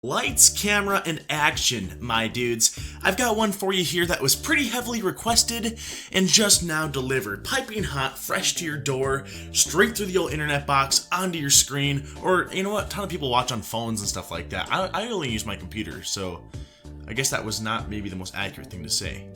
Lights, camera, and action, my dudes. I've got one for you here that was pretty heavily requested and just now delivered. Piping hot, fresh to your door, straight through the old internet box, onto your screen, or you know what, a ton of people watch on phones and stuff like that. I only use my computer, so I guess that was not maybe the most accurate thing to say.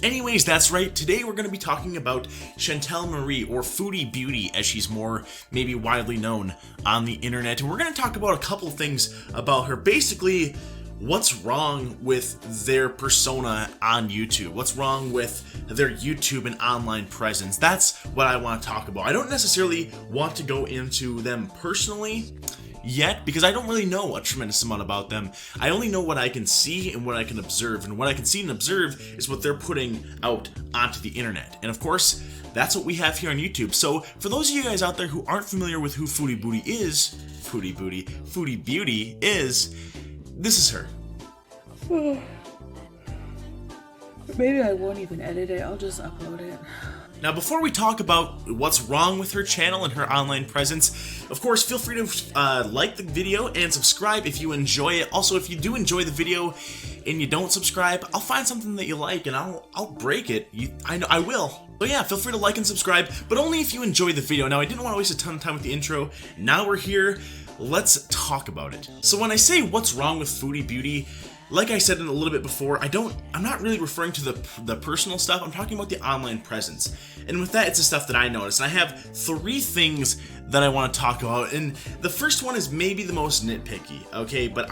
Anyways, that's right, today we're going to be talking about Chantel Marie, or Foodie Beauty as she's more maybe widely known on the internet. And we're going to talk about a couple things about her. Basically, what's wrong with their persona on YouTube? What's wrong with their YouTube and online presence? That's what I want to talk about. I don't necessarily want to go into them personally yet, because I don't really know a tremendous amount about them. I only know what I can see and what I can observe, and what I can see and observe is what they're putting out onto the internet. And of course, that's what we have here on YouTube. So for those of you guys out there who aren't familiar with who Foodie Beauty is, this is her. Maybe I won't even edit it, I'll just upload it. Now, before we talk about what's wrong with her channel and her online presence, of course, feel free to like the video and subscribe if you enjoy it. Also, if you do enjoy the video and you don't subscribe, I'll find something that you like and I'll break it. I know I will. So yeah, feel free to like and subscribe, but only if you enjoy the video. Now, I didn't want to waste a ton of time with the intro. Now we're here. Let's talk about it. So when I say what's wrong with Foodie Beauty, like I said in a little bit before, I'm not really referring to the personal stuff. I'm talking about the online presence. And with that, it's the stuff that I noticed. And I have 3 things that I want to talk about. And the first one is maybe the most nitpicky, okay? But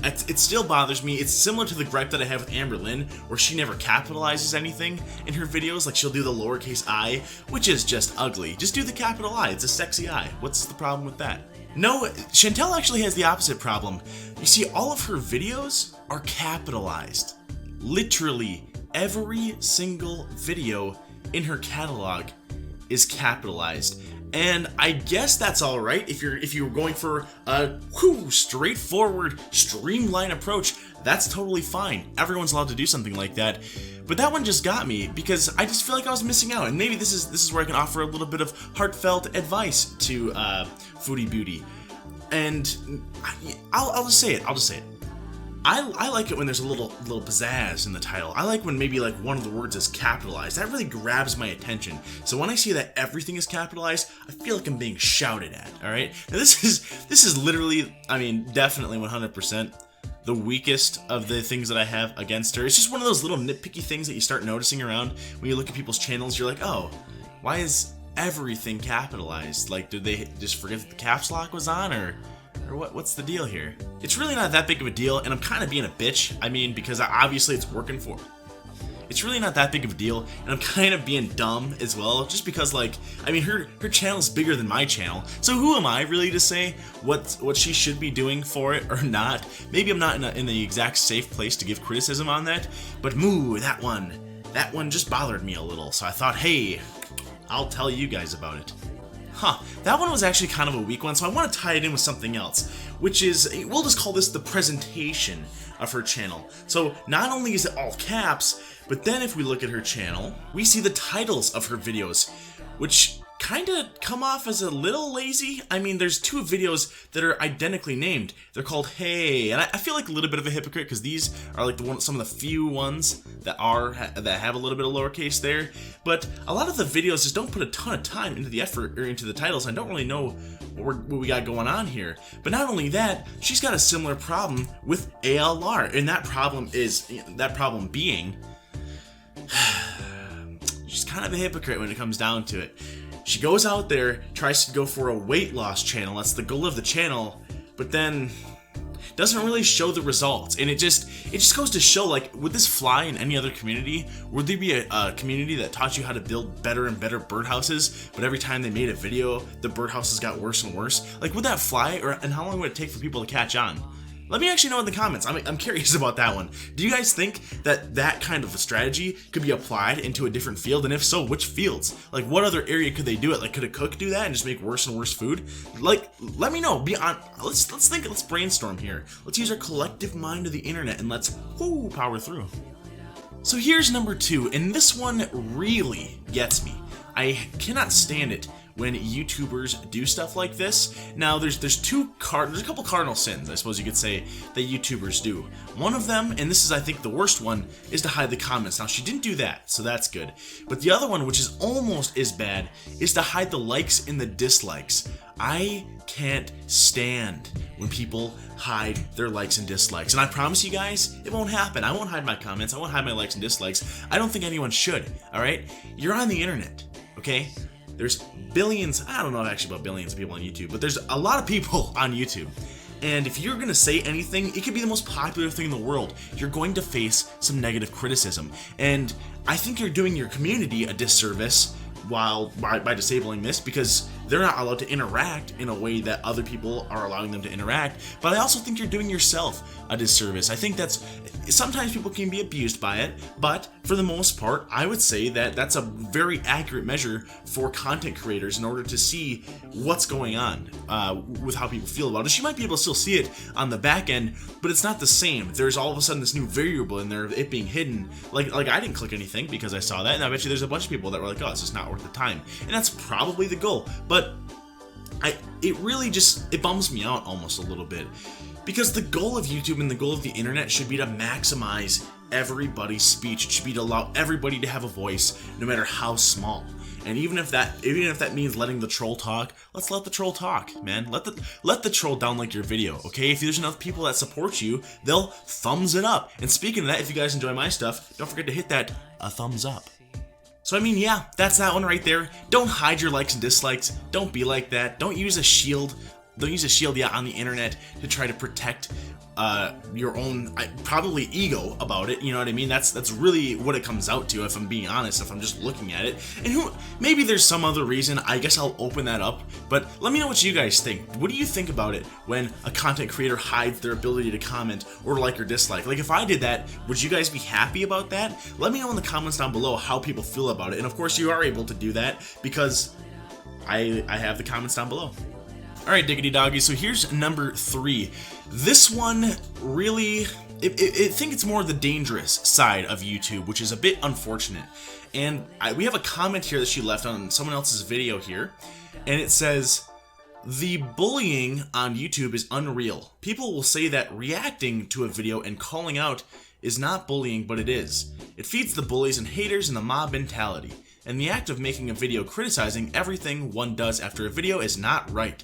it still bothers me. It's similar to the gripe that I have with Amber Lynn, where she never capitalizes anything in her videos. Like, she'll do the lowercase I, which is just ugly. Just do the capital I. It's a sexy I. What's the problem with that? No, Chantel actually has the opposite problem. You see, all of her videos are capitalized. Literally, every single video in her catalog is capitalized. And I guess that's alright if you're going for a straightforward, streamlined approach. That's totally fine. Everyone's allowed to do something like that. But that one just got me because I just feel like I was missing out. And maybe this is where I can offer a little bit of heartfelt advice to Foodie Beauty. And I'll just say it. I like it when there's a little pizzazz in the title. I like when maybe like one of the words is capitalized. That really grabs my attention. So when I see that everything is capitalized, I feel like I'm being shouted at. All right. Now this is literally, I mean, definitely 100% the weakest of the things that I have against her. It's just one of those little nitpicky things that you start noticing around when you look at people's channels. You're like, oh, why is everything capitalized? Like, did they just forget that the caps lock was on, or what's the deal here? It's really not that big of a deal, and I'm kind of being a bitch. I mean, because obviously it's working for me. It's really not that big of a deal, and I'm kind of being dumb as well, just because, like, I mean, her channel's bigger than my channel, so who am I really to say what she should be doing for it or not? Maybe I'm not in the exact safe place to give criticism on that, but that one just bothered me a little, so I thought, hey, I'll tell you guys about it. That one was actually kind of a weak one, so I want to tie it in with something else, which is, we'll just call this the presentation of her channel. So not only is it all caps, but then if we look at her channel, we see the titles of her videos, which kind of come off as a little lazy. I mean, there's 2 videos that are identically named. They're called Hey, and I feel like a little bit of a hypocrite because these are like some of the few ones that have a little bit of lowercase there. But a lot of the videos just don't put a ton of time into the effort or into the titles. I don't really know what we got going on here. But not only that, she's got a similar problem with ALR, and that problem being she's kind of a hypocrite when it comes down to it. She goes out there, tries to go for a weight loss channel. That's the goal of the channel, but then doesn't really show the results. And it just goes to show, like, would this fly in any other community? Would there be a community that taught you how to build better and better birdhouses, but every time they made a video, the birdhouses got worse and worse? Like, would that fly, and how long would it take for people to catch on? Let me actually know in the comments. I'm curious about that one. Do you guys think that kind of a strategy could be applied into a different field? And if so, which fields? Like, what other area could they do it? Like, could a cook do that and just make worse and worse food? Like, let me know. Let's think. Let's brainstorm here. Let's use our collective mind of the internet and let's power through. So here's number 2, and this one really gets me. I cannot stand it when YouTubers do stuff like this. Now, there's a couple cardinal sins, I suppose you could say, that YouTubers do. One of them, and this is I think the worst one, is to hide the comments. Now, she didn't do that, so that's good. But the other one, which is almost as bad, is to hide the likes and the dislikes. I can't stand when people hide their likes and dislikes. And I promise you guys, it won't happen. I won't hide my comments. I won't hide my likes and dislikes. I don't think anyone should, all right? You're on the internet, okay? There's billions, I don't know actually about billions of people on YouTube, but there's a lot of people on YouTube. And if you're gonna say anything, it could be the most popular thing in the world. You're going to face some negative criticism. And I think you're doing your community a disservice by disabling this, because they're not allowed to interact in a way that other people are allowing them to interact. But I also think you're doing yourself a disservice. I think sometimes people can be abused by it, but for the most part, I would say that that's a very accurate measure for content creators in order to see what's going on with how people feel about it. She might be able to still see it on the back end, but it's not the same. There's all of a sudden this new variable in there, it being hidden. Like I didn't click anything because I saw that, and I bet you there's a bunch of people that were like, oh, it's just not worth the time. And that's probably the goal. But it really just, it bums me out almost a little bit, because the goal of YouTube and the goal of the internet should be to maximize everybody's speech. It should be to allow everybody to have a voice, no matter how small. And even if that means letting the troll talk, let's let the troll talk, man. Let the troll download your video, okay? If there's enough people that support you, they'll thumbs it up. And speaking of that, if you guys enjoy my stuff, don't forget to hit that thumbs up. So I mean, yeah, that's that one right there. Don't hide your likes and dislikes. Don't be like that. Don't use a shield. Don't use a shield, yeah, on the internet to try to protect your own probably ego about it. You know what I mean? That's really what it comes out to, if I'm being honest, if I'm just looking at it. And maybe there's some other reason. I guess I'll open that up, but let me know what you guys think. What do you think about it when a content creator hides their ability to comment or like or dislike? Like, if I did that, would you guys be happy about that? Let me know in the comments down below how people feel about it. And of course, you are able to do that because I have the comments down below. Alright, diggity doggies, so here's number 3. This one really, I think it's more the dangerous side of YouTube, which is a bit unfortunate. And we have a comment here that she left on someone else's video here, and it says, "The bullying on YouTube is unreal. People will say that reacting to a video and calling out is not bullying, but it is. It feeds the bullies and haters and the mob mentality. And the act of making a video criticizing everything one does after a video is not right."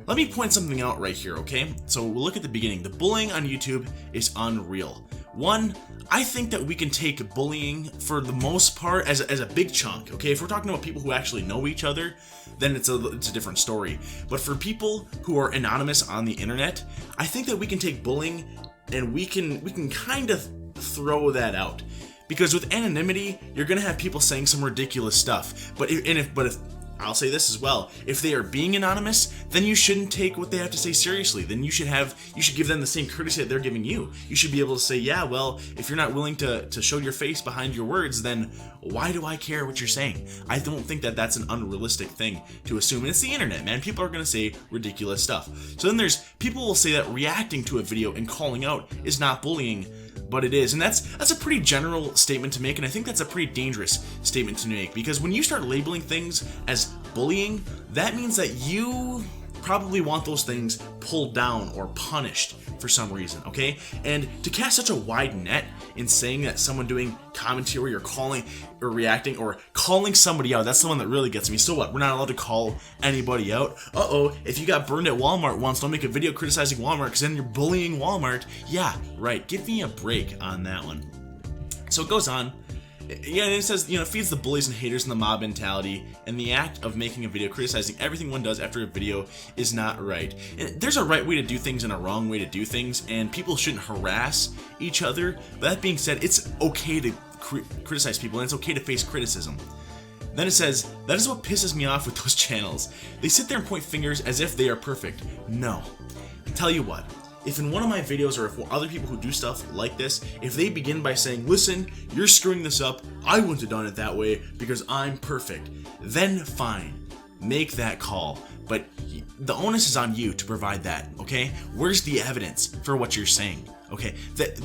Let me point something out right here, okay? So we'll look at the beginning. The bullying on YouTube is unreal. One, I think that we can take bullying for the most part as a big chunk, okay? If we're talking about people who actually know each other, then it's a different story. But for people who are anonymous on the internet, I think that we can take bullying and we can kind of throw that out. Because with anonymity, you're gonna have people saying some ridiculous stuff. But if I'll say this as well, if they are being anonymous, then you shouldn't take what they have to say seriously. Then you should give them the same courtesy that they're giving you. You should be able to say, yeah, well, if you're not willing to show your face behind your words, then why do I care what you're saying? I don't think that that's an unrealistic thing to assume. And it's the internet, man. People are going to say ridiculous stuff. So then there's people will say that reacting to a video and calling out is not bullying, but it is. And that's a pretty general statement to make, and I think that's a pretty dangerous statement to make, because when you start labeling things as bullying, that means that you probably want those things pulled down or punished for some reason, okay? And to cast such a wide net in saying that someone doing commentary or calling or reacting or calling somebody out, that's the one that really gets me. So what? We're not allowed to call anybody out? Uh-oh, if you got burned at Walmart once, don't make a video criticizing Walmart because then you're bullying Walmart. Yeah, right. Give me a break on that one. So it goes on. Yeah, and it says, you know, feeds the bullies and haters and the mob mentality, and the act of making a video criticizing everything one does after a video is not right. And there's a right way to do things and a wrong way to do things, and people shouldn't harass each other. But that being said, it's okay to criticize people, and it's okay to face criticism. Then it says, that is what pisses me off with those channels. They sit there and point fingers as if they are perfect. No. I tell you what. If in one of my videos, or if other people who do stuff like this, if they begin by saying, listen, you're screwing this up, I wouldn't have done it that way because I'm perfect, then fine, make that call. But the onus is on you to provide that, okay? Where's the evidence for what you're saying, okay? That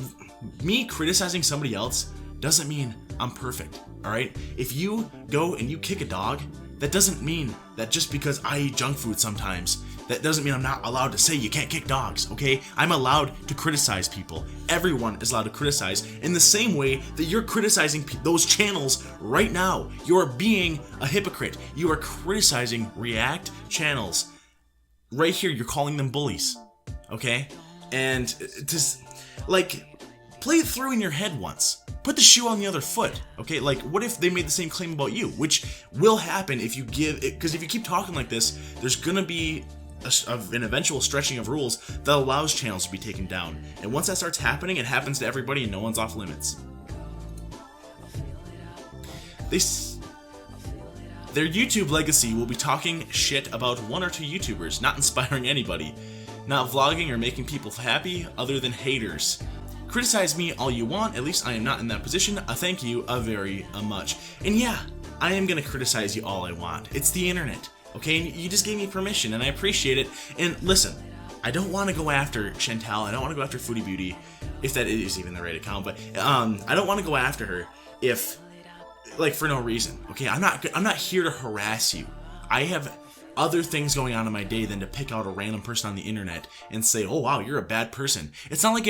me criticizing somebody else doesn't mean I'm perfect, all right? If you go and you kick a dog, that doesn't mean that just because I eat junk food sometimes, that doesn't mean I'm not allowed to say you can't kick dogs, okay? I'm allowed to criticize people. Everyone is allowed to criticize in the same way that you're criticizing those channels right now. You're being a hypocrite. You are criticizing React channels. Right here, you're calling them bullies, okay? And just, like, play it through in your head once. Put the shoe on the other foot, okay? Like, what if they made the same claim about you? Which will happen if you give it, because if you keep talking like this, there's gonna be an eventual stretching of rules that allows channels to be taken down. And once that starts happening, it happens to everybody and no one's off limits. Their YouTube legacy will be talking shit about one or two YouTubers, not inspiring anybody, not vlogging or making people happy other than haters. Criticize me all you want, at least I am not in that position. Thank you very much. And yeah, I am gonna criticize you all I want. It's the internet, okay? And you just gave me permission and I appreciate it. And listen, I don't want to go after Chantal, I don't want to go after Foodie Beauty, if that is even the right account, but I don't want to go after her if, like, for no reason, okay? I'm not here to harass you. I have other things going on in my day than to pick out a random person on the internet and say, oh wow, you're a bad person. It's not like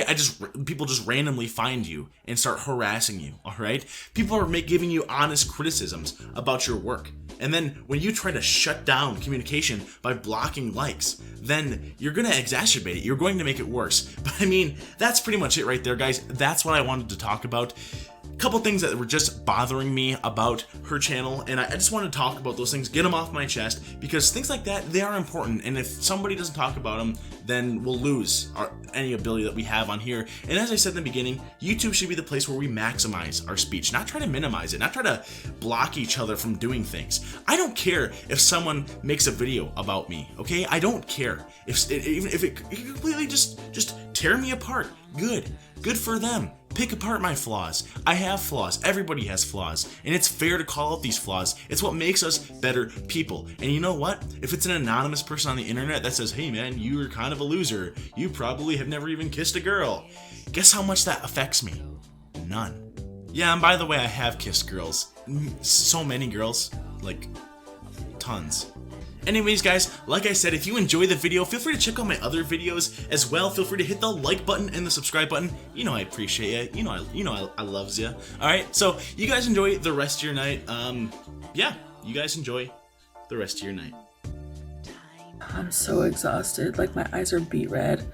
people just randomly find you and start harassing you, alright? People are giving you honest criticisms about your work. And then when you try to shut down communication by blocking likes, then you're gonna exacerbate it. You're going to make it worse. But I mean, that's pretty much it right there, guys. That's what I wanted to talk about. Couple things that were just bothering me about her channel, and I just want to talk about those things, get them off my chest, because things like that, they are important, and if somebody doesn't talk about them, then we'll lose any ability that we have on here. And as I said in the beginning, YouTube should be the place where we maximize our speech, not try to minimize it, not try to block each other from doing things. I don't care if someone makes a video about me, okay? I don't care. Even if it completely just tear me apart, good for them. Pick apart my flaws. I have flaws. Everybody has flaws. And it's fair to call out these flaws. It's what makes us better people. And you know what? If it's an anonymous person on the internet that says, hey man, you're kind of a loser. You probably have never even kissed a girl. Guess how much that affects me? None. Yeah, and by the way, I have kissed girls. So many girls. Like, tons. Anyways, guys, like I said, if you enjoy the video, feel free to check out my other videos as well. Feel free to hit the like button and the subscribe button. You know I appreciate you. I loves you. All right, so you guys enjoy the rest of your night. Yeah, you guys enjoy the rest of your night. I'm so exhausted. Like, my eyes are beet red.